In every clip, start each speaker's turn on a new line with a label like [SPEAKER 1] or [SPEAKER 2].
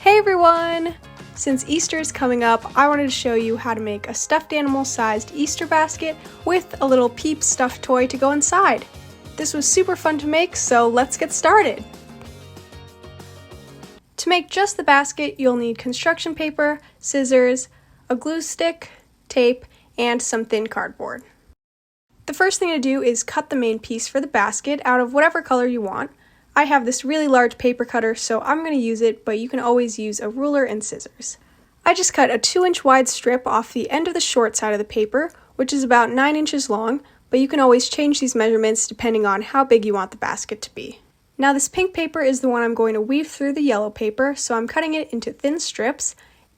[SPEAKER 1] Hey everyone! Since Easter is coming up, I wanted to show you how to make a stuffed animal sized Easter basket with a little Peep stuffed toy to go inside. This was super fun to make, so let's get started! To make just the basket, you'll need construction paper, scissors, a glue stick, tape, and some thin cardboard. The first thing to do is cut the main piece for the basket out of whatever color you want. I have this really large paper cutter, so I'm going to use it, but you can always use a ruler and scissors. I just cut a 2-inch wide strip off the end of the short side of the paper, which is about 9 inches long, but you can always change these measurements depending on how big you want the basket to be. Now this pink paper is the one I'm going to weave through the yellow paper, so I'm cutting it into thin strips.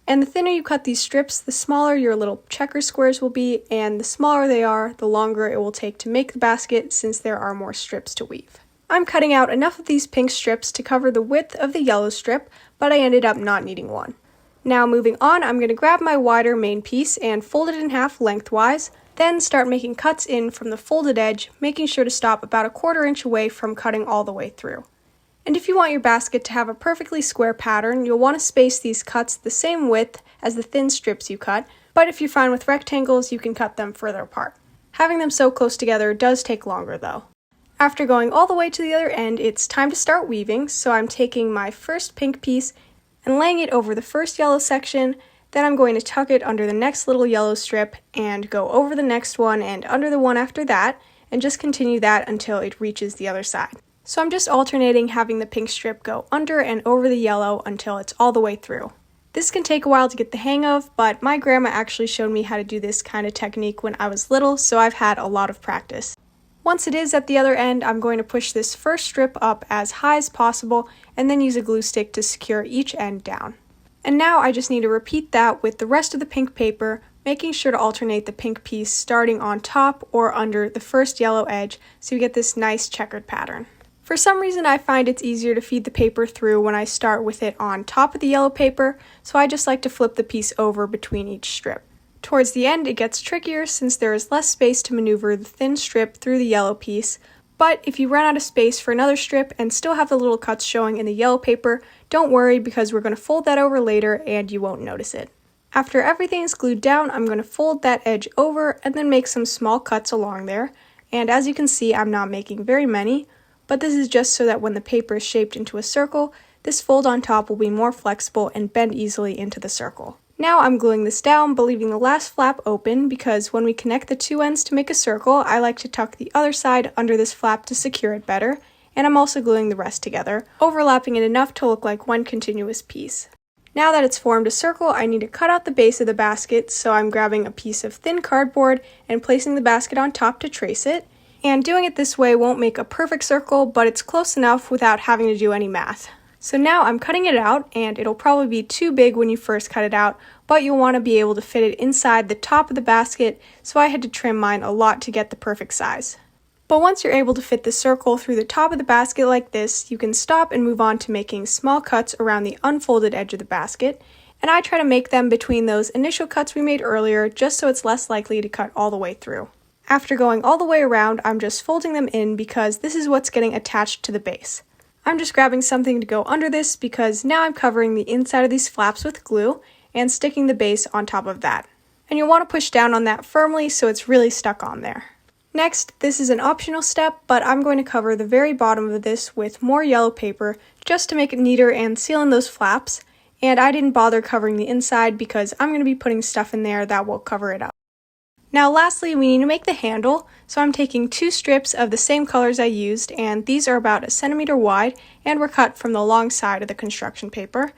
[SPEAKER 1] And the thinner you cut these strips, the smaller your little checker squares will be, and the smaller they are, the longer it will take to make the basket since there are more strips to weave. I'm cutting out enough of these pink strips to cover the width of the yellow strip, but I ended up not needing one. Now moving on, I'm going to grab my wider main piece and fold it in half lengthwise, then start making cuts in from the folded edge, making sure to stop about 1/4 inch away from cutting all the way through. And if you want your basket to have a perfectly square pattern, you'll want to space these cuts the same width as the thin strips you cut, but if you're fine with rectangles, you can cut them further apart. Having them so close together does take longer though. After going all the way to the other end, it's time to start weaving, so I'm taking my first pink piece and laying it over the first yellow section, then I'm going to tuck it under the next little yellow strip and go over the next one and under the one after that, and just continue that until it reaches the other side. So I'm just alternating having the pink strip go under and over the yellow until it's all the way through. This can take a while to get the hang of, but my grandma actually showed me how to do this kind of technique when I was little, so I've had a lot of practice. Once it is at the other end, I'm going to push this first strip up as high as possible and then use a glue stick to secure each end down. And now I just need to repeat that with the rest of the pink paper, making sure to alternate the pink piece starting on top or under the first yellow edge so you get this nice checkered pattern. For some reason, I find it's easier to feed the paper through when I start with it on top of the yellow paper, so I just like to flip the piece over between each strip. Towards the end, it gets trickier since there is less space to maneuver the thin strip through the yellow piece, but if you run out of space for another strip and still have the little cuts showing in the yellow paper, don't worry because we're going to fold that over later and you won't notice it. After everything is glued down, I'm going to fold that edge over and then make some small cuts along there, and as you can see, I'm not making very many, but this is just so that when the paper is shaped into a circle, this fold on top will be more flexible and bend easily into the circle. Now I'm gluing this down, but leaving the last flap open because when we connect the two ends to make a circle, I like to tuck the other side under this flap to secure it better, and I'm also gluing the rest together, overlapping it enough to look like one continuous piece. Now that it's formed a circle, I need to cut out the base of the basket, so I'm grabbing a piece of thin cardboard and placing the basket on top to trace it. And doing it this way won't make a perfect circle, but it's close enough without having to do any math. So now I'm cutting it out, and it'll probably be too big when you first cut it out, but you'll want to be able to fit it inside the top of the basket, so I had to trim mine a lot to get the perfect size. But once you're able to fit the circle through the top of the basket like this, you can stop and move on to making small cuts around the unfolded edge of the basket, and I try to make them between those initial cuts we made earlier just so it's less likely to cut all the way through. After going all the way around, I'm just folding them in because this is what's getting attached to the base. I'm just grabbing something to go under this because now I'm covering the inside of these flaps with glue and sticking the base on top of that. And you'll want to push down on that firmly so it's really stuck on there. Next, this is an optional step, but I'm going to cover the very bottom of this with more yellow paper just to make it neater and seal in those flaps. And I didn't bother covering the inside because I'm going to be putting stuff in there that will cover it up. Now lastly, we need to make the handle, so I'm taking 2 strips of the same colors I used, and these are about 1 centimeter wide and were cut from the long side of the construction paper.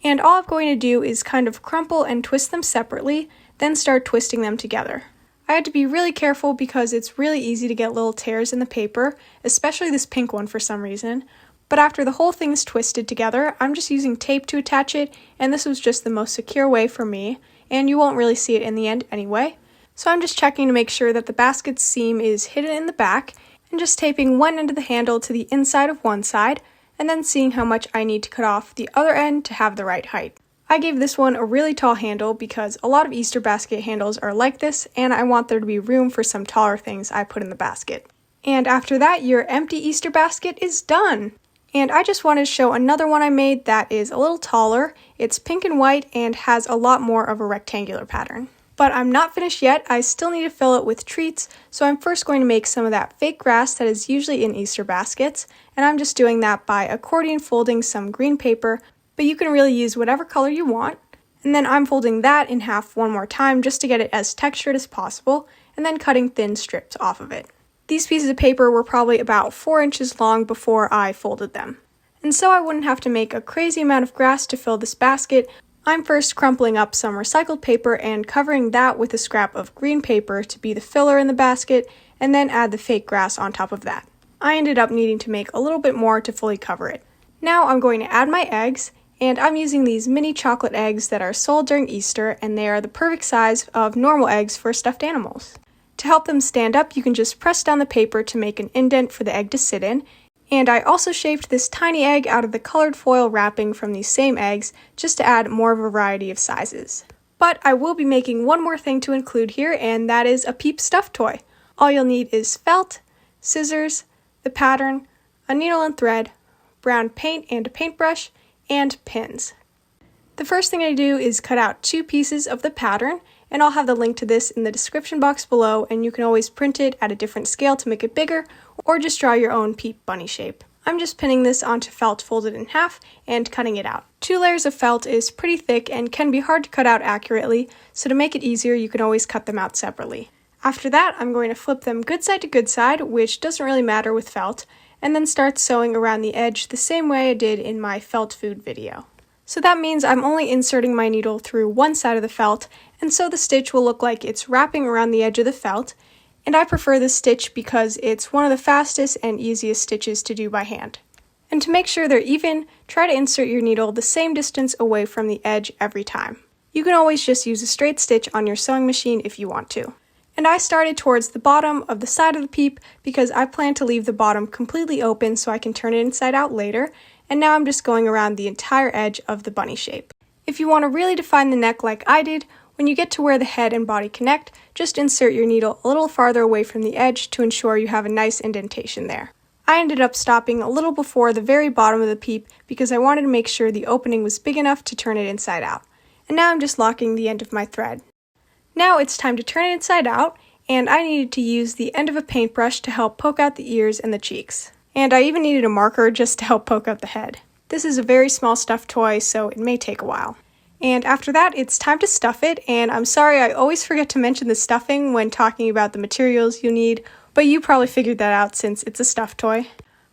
[SPEAKER 1] And all I'm going to do is kind of crumple and twist them separately, then start twisting them together. I had to be really careful because it's really easy to get little tears in the paper, especially this pink one for some reason. But after the whole thing is twisted together, I'm just using tape to attach it, and this was just the most secure way for me, and you won't really see it in the end anyway. So I'm just checking to make sure that the basket's seam is hidden in the back, and just taping one end of the handle to the inside of one side, and then seeing how much I need to cut off the other end to have the right height. I gave this one a really tall handle because a lot of Easter basket handles are like this, and I want there to be room for some taller things I put in the basket. And after that, your empty Easter basket is done! And I just wanted to show another one I made that is a little taller. It's pink and white and has a lot more of a rectangular pattern. But I'm not finished yet. I still need to fill it with treats, so I'm first going to make some of that fake grass that is usually in Easter baskets, and I'm just doing that by accordion folding some green paper, but you can really use whatever color you want. And then I'm folding that in half one more time just to get it as textured as possible, and then cutting thin strips off of it. These pieces of paper were probably about 4 inches long before I folded them. And so I wouldn't have to make a crazy amount of grass to fill this basket. I'm first crumpling up some recycled paper and covering that with a scrap of green paper to be the filler in the basket, and then add the fake grass on top of that. I ended up needing to make a little bit more to fully cover it. Now I'm going to add my eggs, and I'm using these mini chocolate eggs that are sold during Easter, and they are the perfect size of normal eggs for stuffed animals. To help them stand up, you can just press down the paper to make an indent for the egg to sit in. And I also shaped this tiny egg out of the colored foil wrapping from these same eggs just to add more of a variety of sizes. But I will be making one more thing to include here, and that is a Peep stuffed toy. All you'll need is felt, scissors, the pattern, a needle and thread, brown paint and a paintbrush, and pins. The first thing I do is cut out 2 pieces of the pattern, and I'll have the link to this in the description box below, and you can always print it at a different scale to make it bigger, or just draw your own Peep bunny shape. I'm just pinning this onto felt folded in half and cutting it out. 2 layers of felt is pretty thick and can be hard to cut out accurately, so to make it easier you can always cut them out separately. After that, I'm going to flip them good side to good side, which doesn't really matter with felt, and then start sewing around the edge the same way I did in my felt food video. So that means I'm only inserting my needle through one side of the felt, and so the stitch will look like it's wrapping around the edge of the felt, and I prefer this stitch because it's one of the fastest and easiest stitches to do by hand. And to make sure they're even, try to insert your needle the same distance away from the edge every time. You can always just use a straight stitch on your sewing machine if you want to. And I started towards the bottom of the side of the Peep because I plan to leave the bottom completely open so I can turn it inside out later, and now I'm just going around the entire edge of the bunny shape. If you want to really define the neck like I did, when you get to where the head and body connect, just insert your needle a little farther away from the edge to ensure you have a nice indentation there. I ended up stopping a little before the very bottom of the Peep because I wanted to make sure the opening was big enough to turn it inside out. And now I'm just locking the end of my thread. Now it's time to turn it inside out, and I needed to use the end of a paintbrush to help poke out the ears and the cheeks. And I even needed a marker just to help poke out the head. This is a very small stuffed toy, so it may take a while. And after that, it's time to stuff it, and I'm sorry I always forget to mention the stuffing when talking about the materials you need, but you probably figured that out since it's a stuffed toy.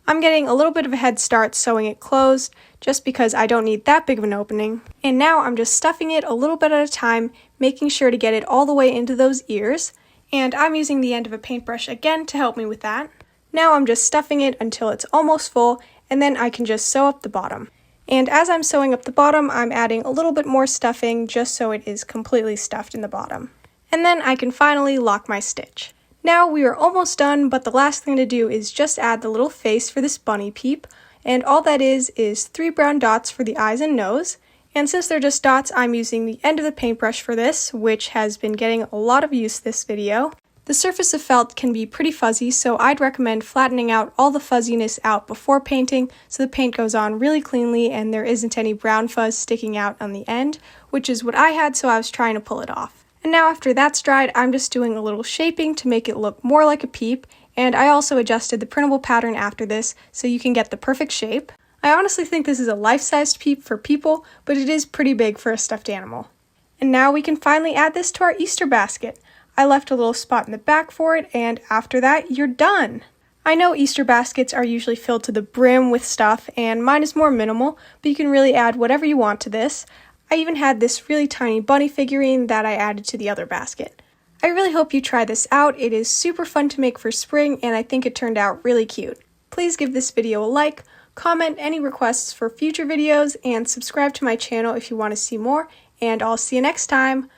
[SPEAKER 1] I'm getting a little bit of a head start sewing it closed, just because I don't need that big of an opening. And now I'm just stuffing it a little bit at a time, making sure to get it all the way into those ears, and I'm using the end of a paintbrush again to help me with that. Now I'm just stuffing it until it's almost full, and then I can just sew up the bottom. And as I'm sewing up the bottom, I'm adding a little bit more stuffing just so it is completely stuffed in the bottom. And then I can finally lock my stitch. Now we are almost done, but the last thing to do is just add the little face for this bunny Peep, and all that is 3 brown dots for the eyes and nose. And since they're just dots, I'm using the end of the paintbrush for this, which has been getting a lot of use this video. The surface of felt can be pretty fuzzy, so I'd recommend flattening out all the fuzziness out before painting so the paint goes on really cleanly and there isn't any brown fuzz sticking out on the end, which is what I had, so I was trying to pull it off. And now after that's dried, I'm just doing a little shaping to make it look more like a Peep, and I also adjusted the printable pattern after this so you can get the perfect shape. I honestly think this is a life-sized Peep for people, but it is pretty big for a stuffed animal. And now we can finally add this to our Easter basket. I left a little spot in the back for it, and after that, you're done! I know Easter baskets are usually filled to the brim with stuff, and mine is more minimal, but you can really add whatever you want to this. I even had this really tiny bunny figurine that I added to the other basket. I really hope you try this out. It is super fun to make for spring, and I think it turned out really cute. Please give this video a like, comment any requests for future videos, and subscribe to my channel if you want to see more, and I'll see you next time!